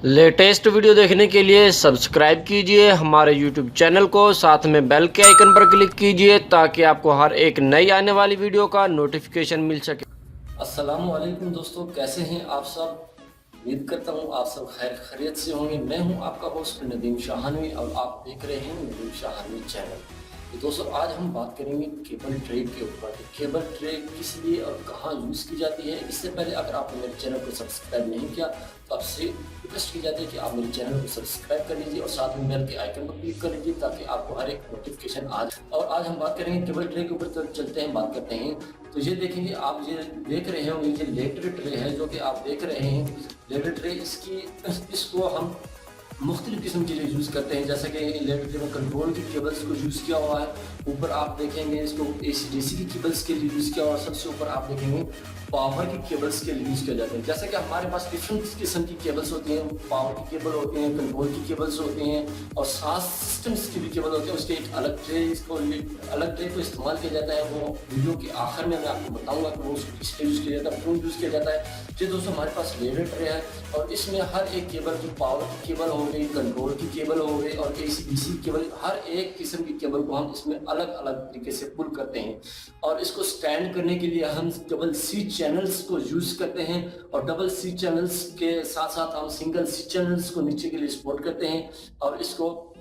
Latest video देखने के लिए सब्सक्राइब कीजिए हमारे यूट्यूब चैनल को, साथ में बेल के आइकन पर क्लिक कीजिए ताकि आपको हर एक नई आने वाली वीडियो का नोटिफिकेशन मिल सके। अस्सलाम वालेकुम दोस्तों, कैसे हैं आप सब। उम्मीद करता हूँ आप सब खैर खैरियत से होंगे। मैं हूँ आपका होस्ट नदीम शाहानवी और आप देख रहे हैं नदीम शाहानवी चैनल। तो दोस्तों आज हम बात करेंगे केबल ट्रे के ऊपर। केबल ट्रे किस लिए और कहाँ यूज़ की जाती है। इससे पहले अगर आपने मेरे चैनल को सब्सक्राइब नहीं किया तो आपसे रिक्वेस्ट की जाती है कि आप मेरे चैनल को सब्सक्राइब कर लीजिए और साथ में बेल के आइकन पर क्लिक कर लीजिए ताकि आपको हर एक नोटिफिकेशन आ जाए। और आज हम बात करेंगे केबल ट्रे के ऊपर। तो चलते हैं, बात करते हैं। तो ये देखेंगे आप, ये देख रहे होंगे, ये लेटर ट्रे है जो कि आप देख रहे हैं। लेटर ट्रे इसको हम मुख्तलिफ किस्म के लिए यूज़ करते हैं, जैसे कि लेटर ट्रे में कंट्रोल की केबल्स को यूज़ किया हुआ है। ऊपर आप देखेंगे इसको AC/DC की केबल्स के लिए यूज़ किया हुआ है। सबसे ऊपर आप देखेंगे पावर की केबल्स के लिए यूज़ किया जाता है। जैसे कि हमारे पास डिफरेंट किस्म की केबल्स होती हैं। पावर की केबल होती हैं, कंट्रोल की केबल्स होती हैं और साथ सिस्टम्स की भी केबल होती है। उसके एक अलग ट्रे, इसको अलग ट्रे को इस्तेमाल किया जाता है। वो वीडियो के आखिर में मैं आपको बताऊंगा कि वो किस लिए यूज़ किया जाता है, क्यों यूज़ किया जाता है। जी दोस्तों, हमारे पास लेटर ट्रे है और इसमें हर एक केबल की, पावर की केबल हो गई, कंट्रोल की केबल हो गई और AC/DC केबल, हर एक किस्म की केबल को हम इसमें अलग अलग तरीके से पुल करते हैं। और इसको स्टैंड करने के लिए हम डबल C चैनल्स को यूज़ करते हैं और डबल C चैनल्स के साथ साथ हम सिंगल C चैनल्स को नीचे के लिए सपोर्ट करते हैं। और इसको,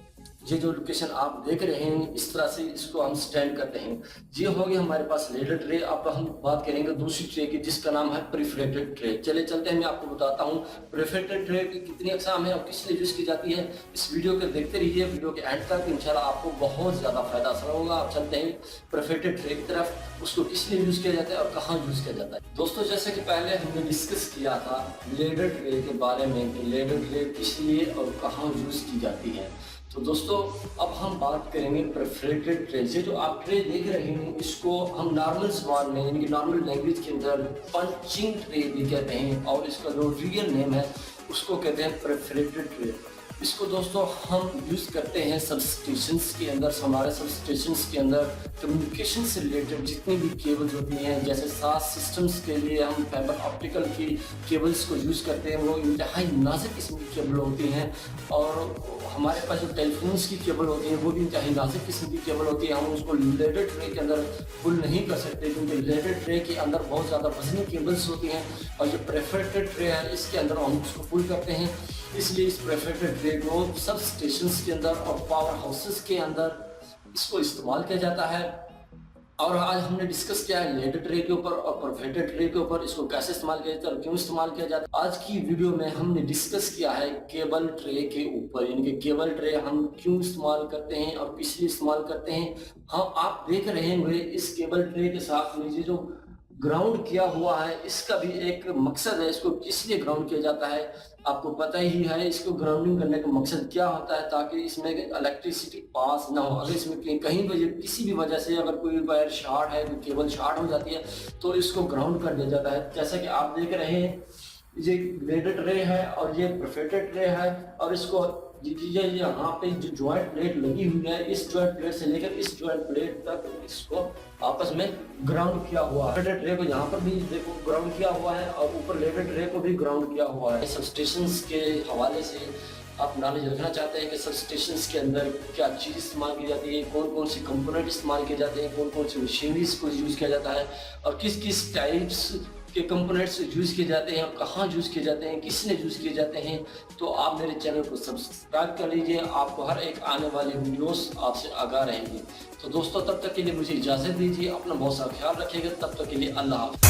ये जो लोकेशन आप देख रहे हैं, इस तरह से इसको हम स्टैंड करते हैं। ये हो गया हमारे पास लेटर ट्रे। अब हम बात करेंगे दूसरी ट्रे की, जिसका नाम है प्रीफरेटेड ट्रे। चले चलते हैं, मैं आपको बताता हूँ प्रीफरेटेड ट्रे की कितनी अक़साम है और किस लिए यूज़ की जाती है। इस वीडियो को देखते रहिए, वीडियो के एंड तक इंशाल्लाह आपको बहुत ज़्यादा फायदा हासिल होगा। आप चलते हैं प्रीफरेटेड ट्रे की तरफ। उसको किस लिए यूज़ किया जाता है और कहाँ यूज़ किया जाता है। दोस्तों, जैसे कि पहले हमने डिस्कस किया था लेटर ट्रे के बारे में कि लेटर ट्रे किस लिए और कहाँ यूज़ की जाती है। तो दोस्तों अब हम बात करेंगे प्रीफरेटेड ट्रे से। जो आप ट्रे देख रहे हैं इसको हम नॉर्मल ज़बान में, यानी कि नॉर्मल लैंग्वेज के अंदर पंचिंग ट्रे भी कहते हैं और इसका जो रियल नेम है उसको कहते हैं प्रीफरेटेड ट्रे। इसको दोस्तों हम यूज़ करते हैं सबस्टेशंस के अंदर। हमारे सबस्टेशंस के अंदर कम्युनिकेशन से रिलेटेड जितनी भी केबल्स होती हैं, जैसे सात सिस्टम्स के लिए हम फाइबर ऑप्टिकल की केबल्स को यूज़ करते हैं। वो इंतहाई नाजुक किस्म की केबल होती हैं। और हमारे पास जो टेलीफोन्स की केबल होती है वो भी इंतहाई नाजुक किस्म की केबल होती है। हम उसको लेटर ट्रे के अंदर पुल नहीं कर सकते क्योंकि लेटर ट्रे के अंदर बहुत ज़्यादा वजनी केबल्स होती हैं और जो प्रीफरेटेड ट्रे है इसके अंदर हम उसको पुल करते हैं। इसलिए इस प्रीफरेटेड ट्रे को सब स्टेशंस के अंदर और पावर हाउसेस के अंदर इसको इस्तेमाल किया जाता है। और आज हमने डिस्कस किया है लेटर ट्रे के ऊपर और प्रीफरेटेड ट्रे के ऊपर, इसको कैसे इस्तेमाल किया जाता है और क्यों इस्तेमाल किया जाता है। आज की वीडियो में हमने डिस्कस किया है केबल ट्रे के ऊपर, यानी कि केबल ट्रे हम क्यों इस्तेमाल करते हैं और किस लिए इस्तेमाल करते हैं। हाँ, आप देख रहे होंगे इस केबल ट्रे के साथ में ये जो ग्राउंड किया हुआ है इसका भी एक मकसद है। इसको किस लिए ग्राउंड किया जाता है आपको पता ही है। इसको ग्राउंडिंग करने का मकसद क्या होता है, ताकि इसमें इलेक्ट्रिसिटी पास ना हो। अगर इसमें कहीं किसी भी वजह से अगर कोई वायर शॉर्ट है, कोई केबल शॉर्ट हो जाती है तो इसको ग्राउंड कर दिया जाता है। जैसा कि आप देख रहे हैं ये लेटर ट्रे है और ये प्रीफरेटेड ट्रे है और इसको ये यहाँ पे जो जॉइंट प्लेट लगी हुई है, इस जॉइंट प्लेट से लेकर इस जॉइंट प्लेट तक इसको आपस में ग्राउंड किया हुआ है। लेटर ट्रे को यहाँ पर भी देखो ग्राउंड किया हुआ है और ऊपर लेटर ट्रे को भी ग्राउंड किया हुआ है। सबस्टेशंस के हवाले से आप नॉलेज रखना चाहते हैं कि सबस्टेशंस के अंदर क्या चीज़ इस्तेमाल की जाती है, कौन कौन सी कंपोनेंट इस्तेमाल किए जाते हैं, कौन कौन सी मशीनरीज को यूज़ किया जाता है और किस किस टाइप्स के कंपोनेंट्स यूज़ किए जाते हैं और कहाँ यूज़ किए जाते हैं, किसने यूज़ किए जाते हैं। तो आप मेरे चैनल को सब्सक्राइब कर लीजिए, आपको हर एक आने वाली वीडियोस आपसे आगाह रहेंगी। तो दोस्तों तब तक के लिए मुझे इजाज़त दीजिए, अपना बहुत सारा ख्याल रखिएगा। तब तक के लिए अल्लाह हाफ़िज़।